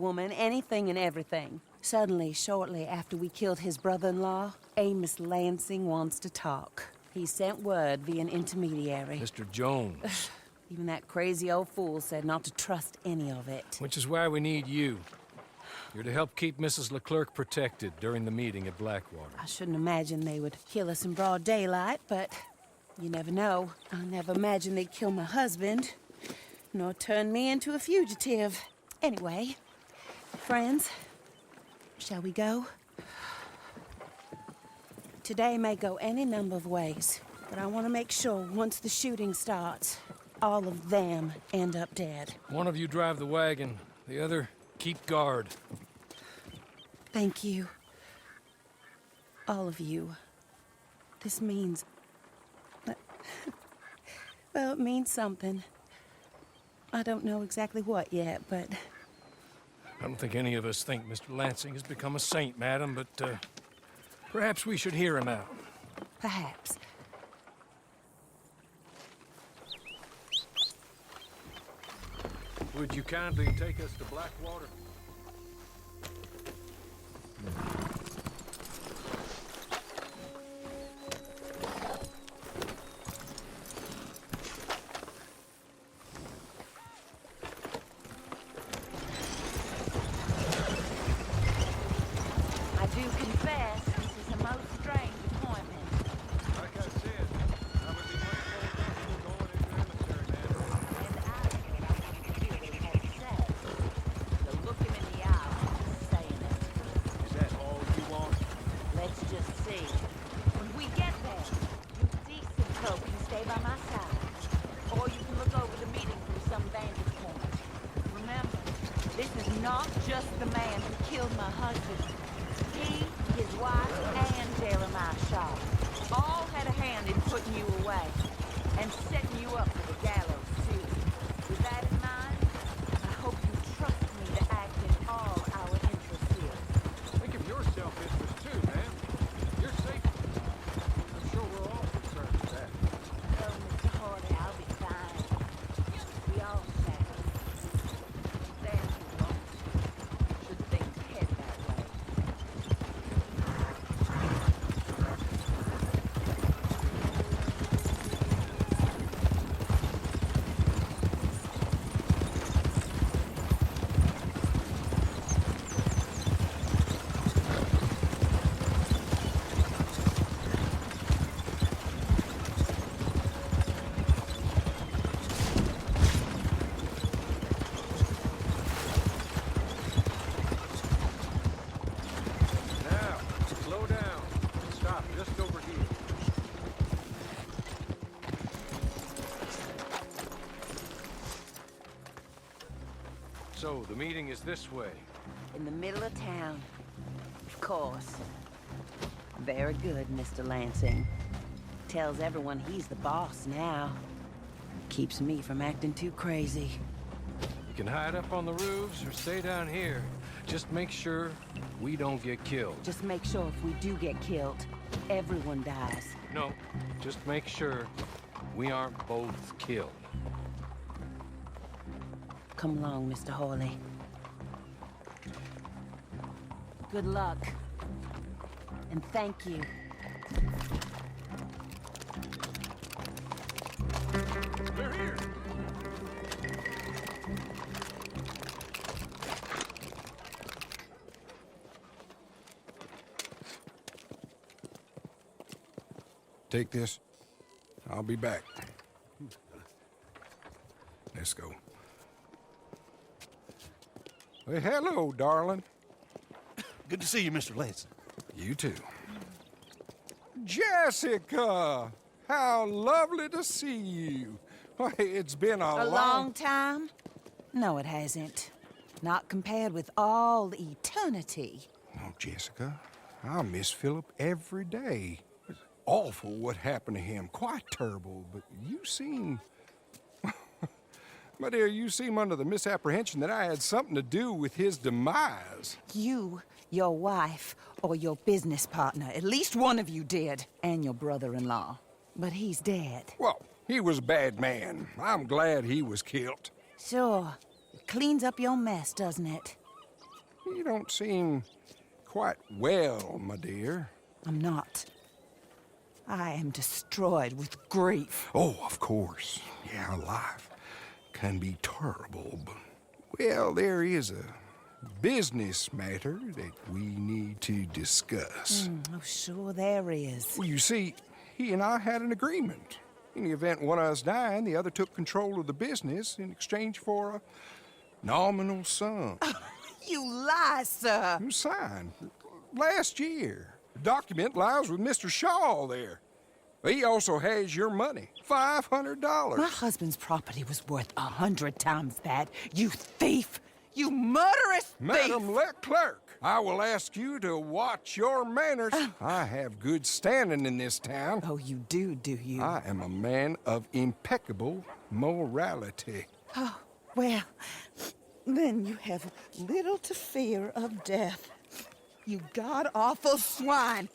woman, anything and everything. Suddenly, shortly after we killed his brother-in-law, Amos Lansing wants to talk. He sent word via an intermediary. Mr. Jones. Even that crazy old fool said not to trust any of it. Which is why we need you. You're to help keep Mrs. Leclerc protected during the meeting at Blackwater. I shouldn't imagine they would kill us in broad daylight, but you never know. I never imagined they'd kill my husband, nor turn me into a fugitive. Anyway, friends, shall we go? Today may go any number of ways, but I want to make sure once the shooting starts, all of them end up dead. One of you drive the wagon, the other keep guard. Thank you. All of you. This means... well, it means something. I don't know exactly what yet, but... I don't think any of us think Mr. Lansing has become a saint, madam, but perhaps we should hear him out. Perhaps. Would you kindly take us to Blackwater? I do confess, this is a most strange appointment. Like I said, I would be much more comfortable going in your emissary, madam. And I feel what he said. So look him in the eye and saying it. Is that all you want? Let's just see. When we get there, you decent folk can stay by my side. Or you can look over the meeting from some vantage point. Remember, this is not just the man who killed my husband. He, his wife, and Jeremiah Shaw all had a hand in putting you away. And setting you up for the gallows, too. With that in mind, I hope you trust me to act in all our interests here. Think of your self-interest too, man. Your safety. I'm sure we're all concerned with that. Oh, Mr. Hardy, I'll be fine. We all shall. There's who won't. Should things head that way. Now, slow down. Stop just over here. So, the meeting is this way. In the middle of town. Of course. Very good, Mr. Lansing. Tells everyone he's the boss now. Keeps me from acting too crazy. You can hide up on the roofs or stay down here. Just make sure we don't get killed. Just make sure if we do get killed, everyone dies. No, just make sure we aren't both killed. Come along, Mr. Hawley. Good luck. And thank you. We're here. Take this. I'll be back. Let's go. Well, hello, darling. Good to see you, Mr. Lansing. You too. Jessica! How lovely to see you. Why, it's been A long time? No, it hasn't. Not compared with all eternity. Oh, Jessica, I miss Philip every day. It's awful what happened to him. Quite terrible, but you seem... My dear, you seem under the misapprehension that I had something to do with his demise. You, your wife, or your business partner, at least one of you did, and your brother-in-law. But he's dead. Well, he was a bad man. I'm glad he was killed. Sure. It cleans up your mess, doesn't it? You don't seem quite well, my dear. I'm not. I am destroyed with grief. Oh, of course. Yeah, life can be terrible, but... Well, there is a business matter that we need to discuss. Oh, sure there is. Well, you see, he and I had an agreement. In the event one of us died, the other took control of the business in exchange for a nominal sum. You lie, sir. It was signed last year. The document lies with Mr. Shaw there. He also has your money, $500. My husband's property was worth 100 times that. You thief! You murderous thief! Madam Leclerc, I will ask you to watch your manners. I have good standing in this town. Oh, you do you? I am a man of impeccable morality. Oh, well, then you have little to fear of death. You god-awful swine!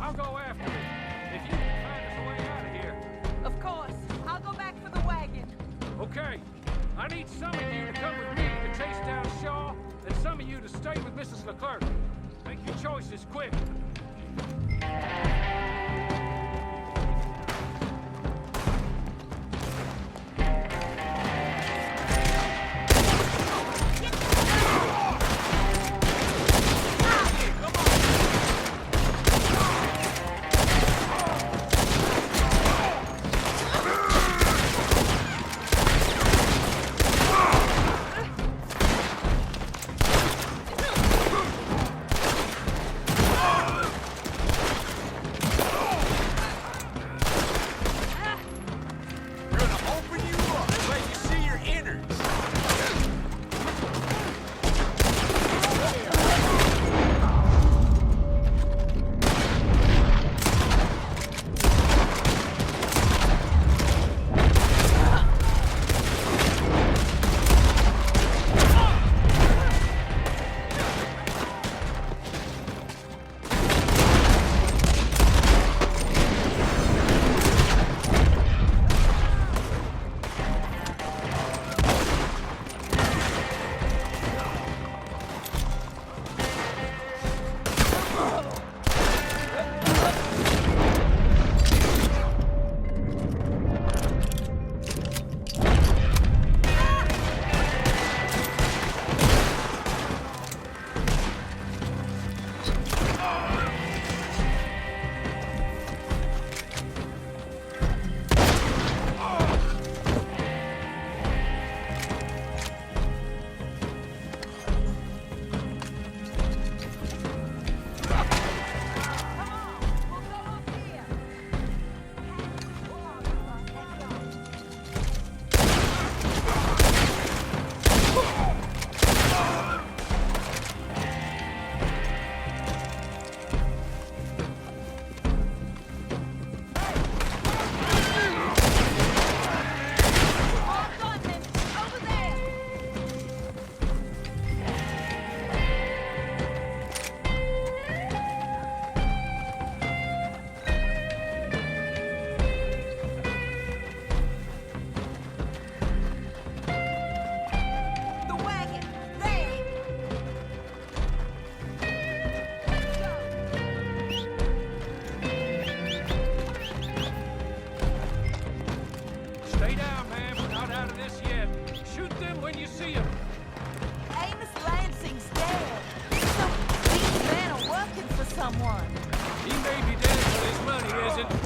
I'll go after it. If you can find us a way out of here. Of course. I'll go back for the wagon. Okay. I need some of you to come with me to chase down Shaw, and some of you to stay with Mrs. Leclerc. Make your choices quick.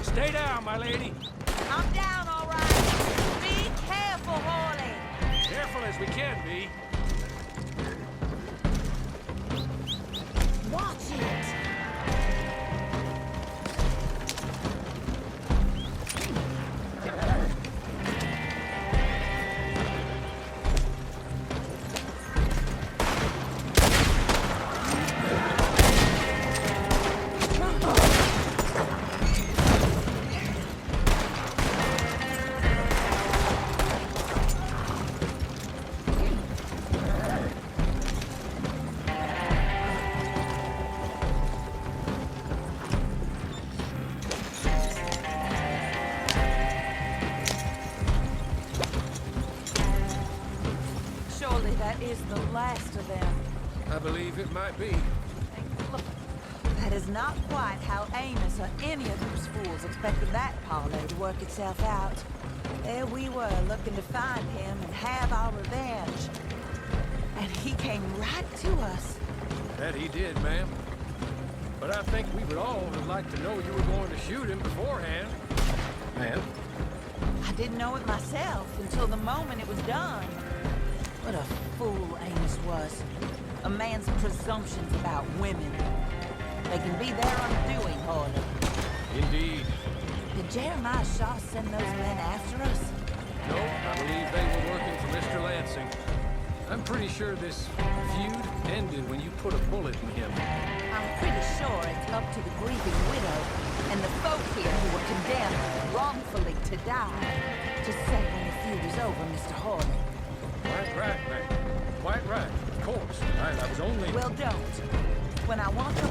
Stay down, my lady. I'm down, all right. Be careful, Horley. Careful as we can be. Watch it. is the last of them. I believe it might be. Look, that is not quite how Amos or any of those fools expected that parlay to work itself out. There we were, looking to find him and have our revenge. And he came right to us. That he did, ma'am. But I think we would all would like to know you were going to shoot him beforehand. Ma'am? I didn't know it myself until the moment it was done. What a fool Amos was. A man's presumptions about women. They can be their undoing, Harley. Indeed. Did Jeremiah Shaw send those men after us? No, I believe they were working for Mr. Lansing. I'm pretty sure this feud ended when you put a bullet in him. I'm pretty sure it's up to the grieving widow and the folk here who were condemned wrongfully to die to say when the feud is over, Mr. Harley. Quite right, ma'am. Quite right. Of course. I was only... Well, don't. When I want to...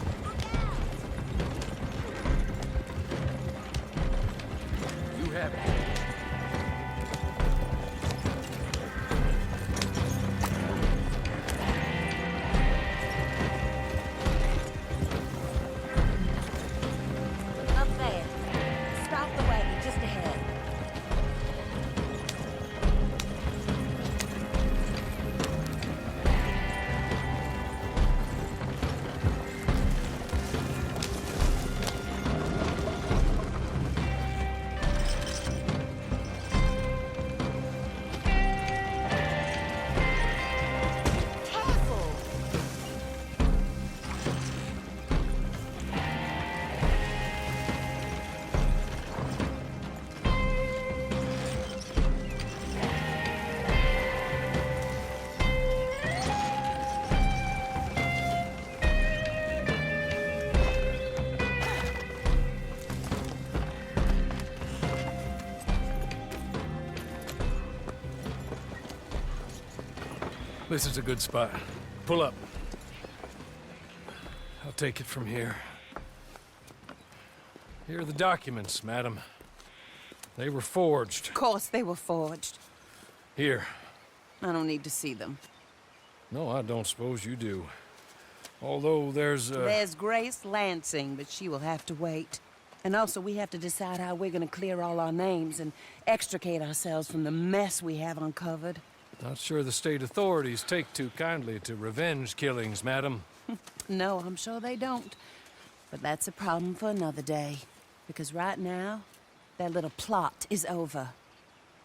You have it. Up there. Stop the wagon just ahead. Careful! This is a good spot. Pull up. I'll take it from here. Here are the documents, madam. They were forged. Of course they were forged. Here. I don't need to see them. No, I don't suppose you do. Although There's Grace Lansing, but she will have to wait. And also, we have to decide how we're gonna clear all our names and extricate ourselves from the mess we have uncovered. Not sure the state authorities take too kindly to revenge killings, madam. No, I'm sure they don't. But that's a problem for another day. Because right now, that little plot is over.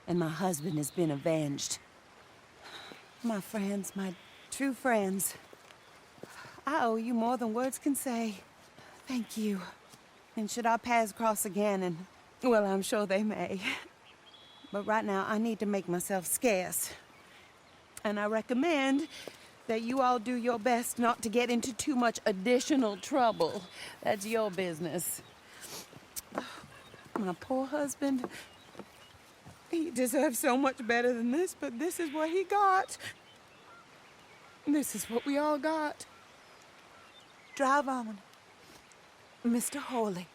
And my husband has been avenged. My friends, my true friends. I owe you more than words can say. Thank you. And should our paths cross again, and, well, I'm sure they may. But right now, I need to make myself scarce. And I recommend that you all do your best not to get into too much additional trouble. That's your business. My poor husband, he deserves so much better than this, but this is what he got. This is what we all got. Drive on, Mr. Hawley.